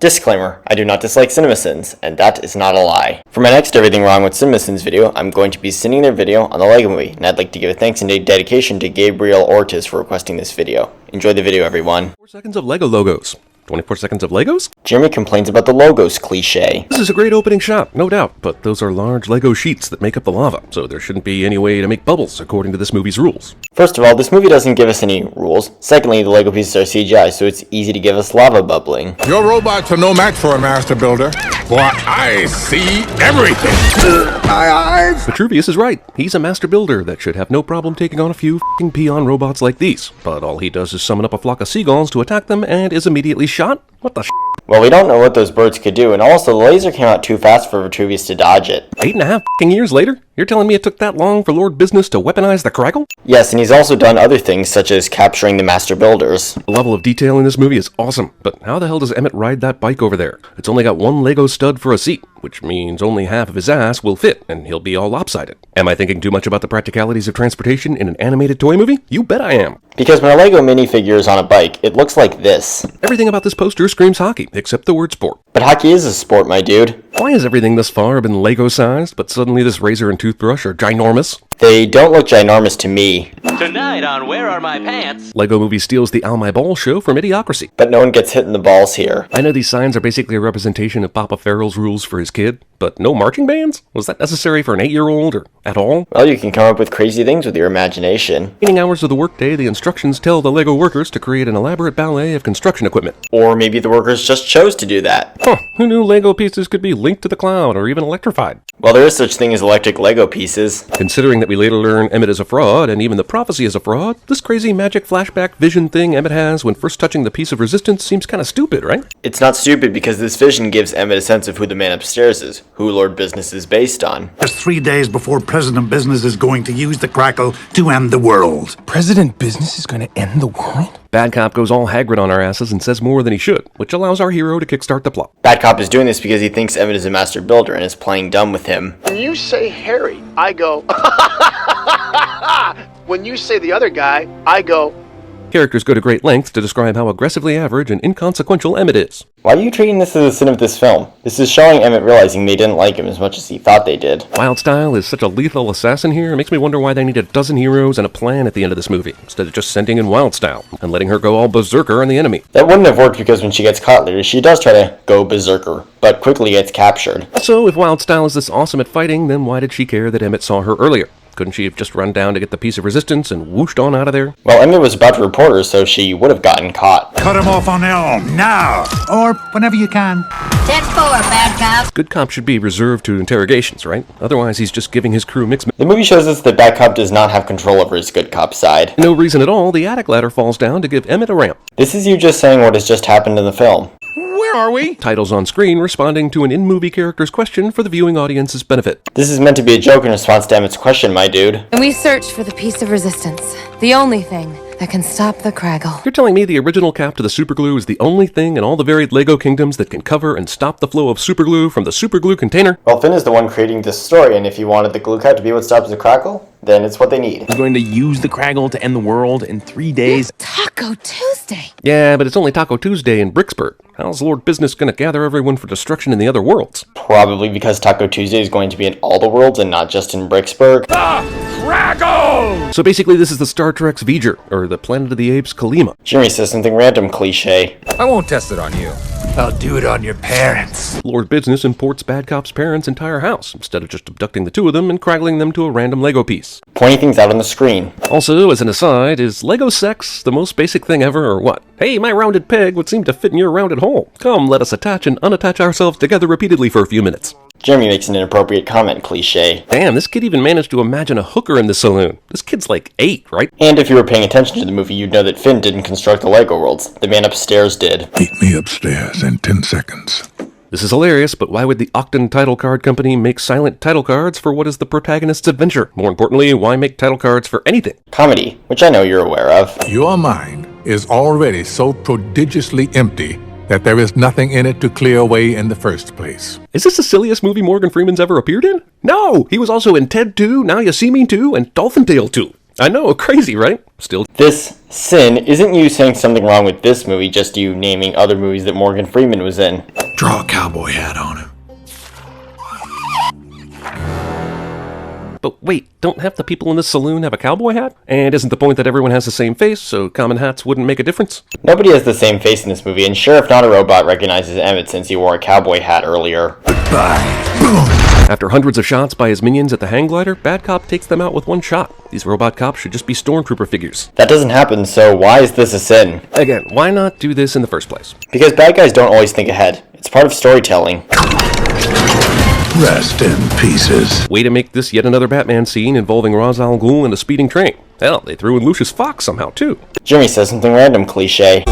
Disclaimer, I do not dislike CinemaSins, and that is not a lie. For my next Everything Wrong with CinemaSins video, I'm going to be sending their video on the LEGO Movie, and I'd like to give a thanks and a dedication to Gabriel Ortiz for requesting this video. Enjoy the video, everyone. 4 seconds of LEGO logos. 24 seconds of Legos? Jeremy complains about the logos cliche. This is a great opening shot, no doubt, but those are large LEGO sheets that make up the lava, so there shouldn't be any way to make bubbles according to this movie's rules. First of all, this movie doesn't give us any rules. Secondly, the LEGO pieces are CGI, so it's easy to give us lava bubbling. Your robots are no match for a master builder. But I see everything. My eyes. Vitruvius is right. He's a master builder that should have no problem taking on a few f***ing peon robots like these. But all he does is summon up a flock of seagulls to attack them and is immediately shot? What the Well, we don't know what those birds could do, and also the laser came out too fast for Vitruvius to dodge it. 8.5 f***ing years later? You're telling me it took that long for Lord Business to weaponize the Craggle? Yes, and he's also done other things, such as capturing the master builders. The level of detail in this movie is awesome, but how the hell does Emmett ride that bike over there? It's only got one Lego stud for a seat, which means only half of his ass will fit, and he'll be all lopsided. Am I thinking too much about the practicalities of transportation in an animated toy movie? You bet I am. Because when a Lego minifigure is on a bike, it looks like this. Everything about this poster screams hockey, except the word sport. But hockey is a sport, my dude. Why has everything thus far been Lego-sized, but suddenly this razor and toothbrush are ginormous? They don't look ginormous to me. Tonight on Where Are My Pants? Lego Movie steals the Ow My Ball show from Idiocracy. But no one gets hit in the balls here. I know these signs are basically a representation of Papa Farrell's rules for his kid, but no marching bands? Was that necessary for an 8-year-old or at all? Well, you can come up with crazy things with your imagination. Beginning hours of the workday, the instructions tell the Lego workers to create an elaborate ballet of construction equipment. Or maybe the workers just chose to do that. Huh, who knew Lego pieces could be linked to the cloud or even electrified? Well, there is such thing as electric Lego pieces. Considering that we later learn Emmett is a fraud, and even the prophecy is a fraud, this crazy magic flashback vision thing Emmett has when first touching the piece of resistance seems kinda stupid, right? It's not stupid because this vision gives Emmett a sense of who the man upstairs is, who Lord Business is based on. Just 3 days before President Business is going to use the Crackle to end the world. President Business is going to end the world? Bad Cop goes all Hagrid on our asses and says more than he should, which allows our hero to kickstart the plot. Bad Cop is doing this because he thinks Emmett is a master builder and is playing dumb with him. When you say Harry, I go, when you say the other guy, I go. Characters go to great lengths to describe how aggressively average and inconsequential Emmett is. Why are you treating this as a sin of this film? This is showing Emmett realizing they didn't like him as much as he thought they did. Wildstyle is such a lethal assassin here, it makes me wonder why they need a dozen heroes and a plan at the end of this movie, instead of just sending in Wildstyle and letting her go all berserker on the enemy. That wouldn't have worked because when she gets caught later, she does try to go berserker, but quickly gets captured. So if Wildstyle is this awesome at fighting, then why did she care that Emmett saw her earlier? Couldn't she have just run down to get the piece of resistance and whooshed on out of there? Well, Emmett was about to report her, so she would have gotten caught. Cut him off on Elm, now! Or whenever you can. 10-4, bad cop. Good cop should be reserved to interrogations, right? Otherwise he's just giving his crew mixed... The movie shows us that Bad Cop does not have control over his good cop side. No reason at all, the attic ladder falls down to give Emmett a ramp. This is you just saying what has just happened in the film. Where are we? Titles on screen responding to an in-movie character's question for the viewing audience's benefit. This is meant to be a joke in response to Emmett's question, my dude. And we search for the piece of resistance, the only thing that can stop the Craggle. You're telling me the original cap to the superglue is the only thing in all the varied Lego kingdoms that can cover and stop the flow of superglue from the superglue container? Well, Finn is the one creating this story, and if he wanted the glue cap to be what stops the crackle, then it's what they need. We're going to use the Craggle to end the world in 3 days. Taco Tuesday. Yeah, but it's only Taco Tuesday in Bricksburg. How's Lord Business gonna gather everyone for destruction in the other worlds? Probably because Taco Tuesday is going to be in all the worlds and not just in Bricksburg. Craggle! So basically this is the Star Trek's V'ger, or the Planet of the Apes' Kalima. Jeremy says something random cliche. I won't test it on you. I'll do it on your parents. Lord Business imports Bad Cop's parents' entire house, instead of just abducting the two of them and craggling them to a random Lego piece. Pointing things out on the screen. Also, as an aside, is Lego sex the most basic thing ever, or what? Hey, my rounded peg would seem to fit in your rounded hole. Come, let us attach and unattach ourselves together repeatedly for a few minutes. Jeremy makes an inappropriate comment cliche. Damn, this kid even managed to imagine a hooker in the saloon. This kid's like 8, right? And if you were paying attention to the movie, you'd know that Finn didn't construct the Lego worlds. The man upstairs did. Meet me upstairs in 10 seconds. This is hilarious, but why would the Octon Title Card Company make silent title cards for what is the protagonist's adventure? More importantly, why make title cards for anything? Comedy, which I know you're aware of. Your mind is already so prodigiously empty that there is nothing in it to clear away in the first place. Is this the silliest movie Morgan Freeman's ever appeared in? No! He was also in Ted 2, Now You See Me 2, and Dolphin Tale 2. I know, crazy, right? Still. This Sin, isn't you saying something wrong with this movie, just you naming other movies that Morgan Freeman was in? Draw a cowboy hat on him. But wait, don't half the people in this saloon have a cowboy hat? And isn't the point that everyone has the same face, so common hats wouldn't make a difference? Nobody has the same face in this movie, and Sheriff Not a Robot recognizes Emmett since he wore a cowboy hat earlier. Goodbye. Boom. After hundreds of shots by his minions at the hang glider, Bad Cop takes them out with one shot. These robot cops should just be stormtrooper figures. That doesn't happen, so why is this a sin? Again, why not do this in the first place? Because bad guys don't always think ahead. It's part of storytelling. Rest in pieces. Way to make this yet another Batman scene involving Ra's al Ghul and a speeding train. Hell, they threw in Lucius Fox somehow too. Jimmy says something random, cliche.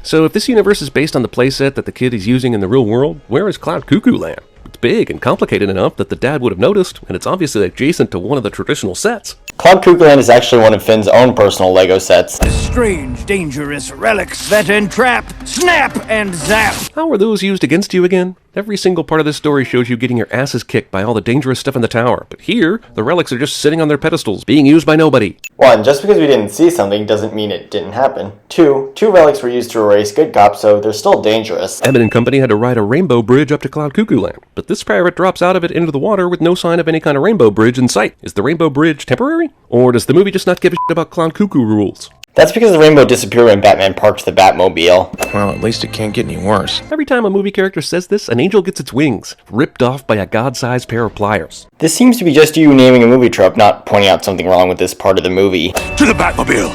So if this universe is based on the playset that the kid is using in the real world, where is Cloud Cuckoo Land? It's big and complicated enough that the dad would have noticed, and it's obviously adjacent to one of the traditional sets. Cloud Cuckoo Land is actually one of Finn's own personal Lego sets. Strange, dangerous relics that entrap, snap, and zap. How are those used against you again? Every single part of this story shows you getting your asses kicked by all the dangerous stuff in the tower, but here, the relics are just sitting on their pedestals, being used by nobody. 1. Just because we didn't see something doesn't mean it didn't happen. 2. Two relics were used to erase good cops, so they're still dangerous. Emmett and company had to ride a rainbow bridge up to Cloud Cuckoo Land, but this pirate drops out of it into the water with no sign of any kind of rainbow bridge in sight. Is the rainbow bridge temporary? Or does the movie just not give a shit about Cloud Cuckoo rules? That's because the rainbow disappeared when Batman parked the Batmobile. Well, at least it can't get any worse. Every time a movie character says this, an angel gets its wings, ripped off by a god-sized pair of pliers. This seems to be just you naming a movie trope, not pointing out something wrong with this part of the movie. To the Batmobile.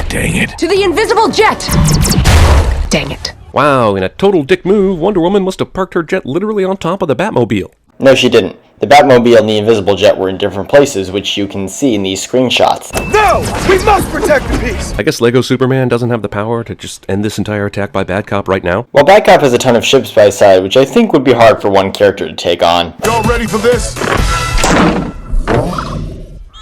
Dang it. To the invisible jet! Dang it. Wow, in a total dick move, Wonder Woman must have parked her jet literally on top of the Batmobile. No, she didn't. The Batmobile and the Invisible Jet were in different places, which you can see in these screenshots. No! We must protect the peace! I guess Lego Superman doesn't have the power to just end this entire attack by Bad Cop right now. Well, Bad Cop has a ton of ships by his side, which I think would be hard for one character to take on. Y'all ready for this?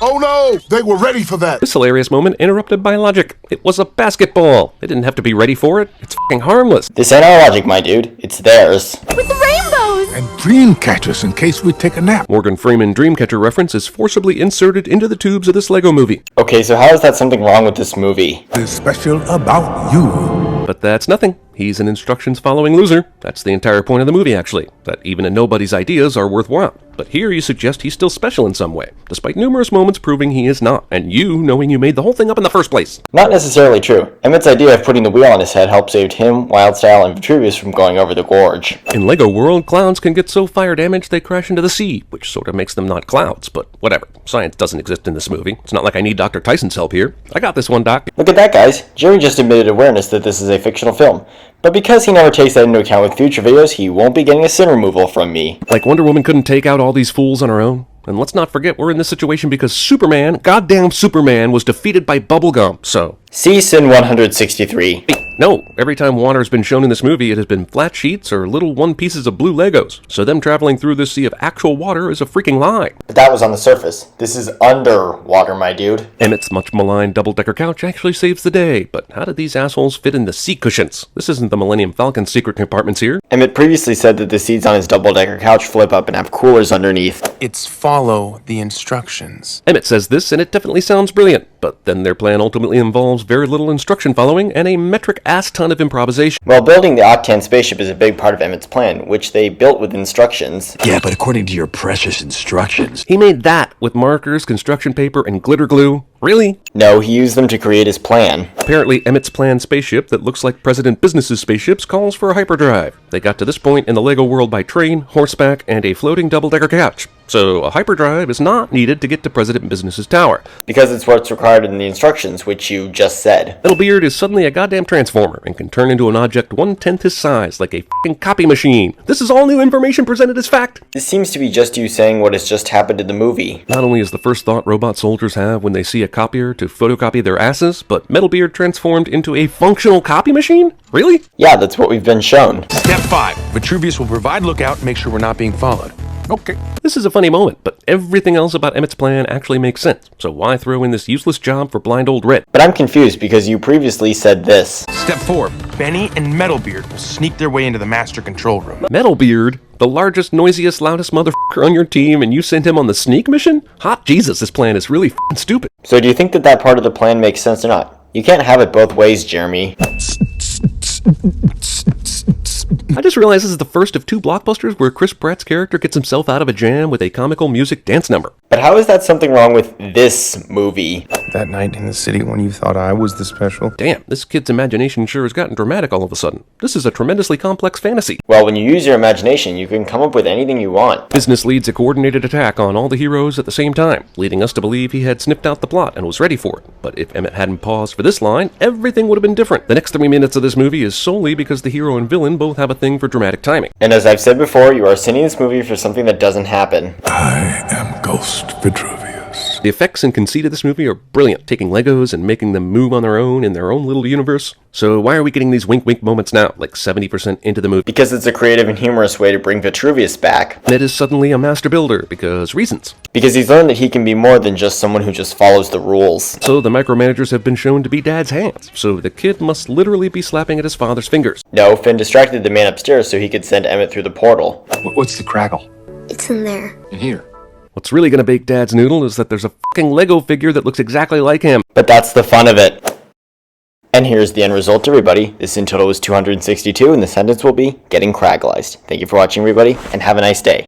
Oh no! They were ready for that! This hilarious moment interrupted by logic. It was a basketball. They didn't have to be ready for it. It's f***ing harmless. This ain't our logic, my dude. It's theirs. With the rainbows! And dream catchers in case we take a nap. Morgan Freeman Dreamcatcher reference is forcibly inserted into the tubes of this Lego movie. Okay, so how is that something wrong with this movie? Is special about you. But that's nothing. He's an instructions-following loser. That's the entire point of the movie, actually. That even a nobody's ideas are worthwhile. But here you suggest he's still special in some way, despite numerous moments proving he is not, and you knowing you made the whole thing up in the first place. Not necessarily true. Emmett's idea of putting the wheel on his head helped save him, Wildstyle, and Vitruvius from going over the gorge. In Lego World, clouds can get so fire damaged they crash into the sea, which sort of makes them not clouds, but whatever. Science doesn't exist in this movie. It's not like I need Dr. Tyson's help here. I got this one, Doc. Look at that, guys. Jerry just admitted awareness that this is a fictional film. But because he never takes that into account with future videos, he won't be getting a sin removal from me. Like Wonder Woman couldn't take out all these fools on her own? And let's not forget we're in this situation because Superman, goddamn Superman, was defeated by bubblegum, so... See Sin 163. No, every time water has been shown in this movie, it has been flat sheets or little one pieces of blue Legos. So them traveling through this sea of actual water is a freaking lie. But that was on the surface. This is underwater, my dude. Emmett's much maligned double-decker couch actually saves the day, but how did these assholes fit in the seat cushions? This isn't the Millennium Falcon's secret compartments here. Emmett previously said that the seats on his double-decker couch flip up and have coolers underneath. It's follow the instructions. Emmett says this, and it definitely sounds brilliant, but then their plan ultimately involves very little instruction following and a metric ass ton of improvisation. Well, building the Octan spaceship is a big part of Emmett's plan, which they built with instructions. Yeah, but according to your precious instructions. He made that with markers, construction paper, and glitter glue. Really? No, he used them to create his plan. Apparently, Emmett's planned spaceship that looks like President Business's spaceships calls for a hyperdrive. They got to this point in the Lego world by train, horseback, and a floating double-decker couch. So a hyperdrive is not needed to get to President Business's tower. Because it's what's required in the instructions, which you just said. Metalbeard is suddenly a goddamn transformer and can turn into an object 1/10 his size, like a f***ing copy machine. This is all new information presented as fact. This seems to be just you saying what has just happened in the movie. Not only is the first thought robot soldiers have when they see a copier to photocopy their asses, but Metalbeard transformed into a functional copy machine? Really? Yeah, that's what we've been shown. Step 5. Vitruvius will provide lookout and make sure we're not being followed. Okay. This is a funny moment, but everything else about Emmett's plan actually makes sense, so why throw in this useless job for blind old Red? But I'm confused because you previously said this. Step 4. Benny and Metalbeard will sneak their way into the master control room. Metalbeard? The largest, noisiest, loudest motherfucker on your team, and you send him on the sneak mission? Hot Jesus, this plan is really f***ing stupid. So do you think that that part of the plan makes sense or not? You can't have it both ways, Jeremy. I just realized this is the first of 2 blockbusters where Chris Pratt's character gets himself out of a jam with a comical music dance number. But how is that something wrong with this movie? That night in the city when you thought I was the special. Damn, this kid's imagination sure has gotten dramatic all of a sudden. This is a tremendously complex fantasy. Well, when you use your imagination, you can come up with anything you want. Business leads a coordinated attack on all the heroes at the same time, leading us to believe he had sniffed out the plot and was ready for it. But if Emmett hadn't paused for this line, everything would have been different. The next 3 minutes of this movie is solely because the hero and villain both have a thing for dramatic timing. And as I've said before, you are sending this movie for something that doesn't happen. I am Ghost Vitruvius. The effects and conceit of this movie are brilliant, taking Legos and making them move on their own in their own little universe. So why are we getting these wink-wink moments now, like 70% into the movie? Because it's a creative and humorous way to bring Vitruvius back. Ned is suddenly a master builder, because reasons. Because he's learned that he can be more than just someone who just follows the rules. So the micromanagers have been shown to be Dad's hands, so the kid must literally be slapping at his father's fingers. No, Finn distracted the man upstairs so he could send Emmett through the portal. What's the crackle? It's in there. In here. What's really gonna bake Dad's noodle is that there's a fucking Lego figure that looks exactly like him. But that's the fun of it. And here's the end result, everybody. This in total was 262, and the sentence will be getting craggleized. Thank you for watching, everybody, and have a nice day.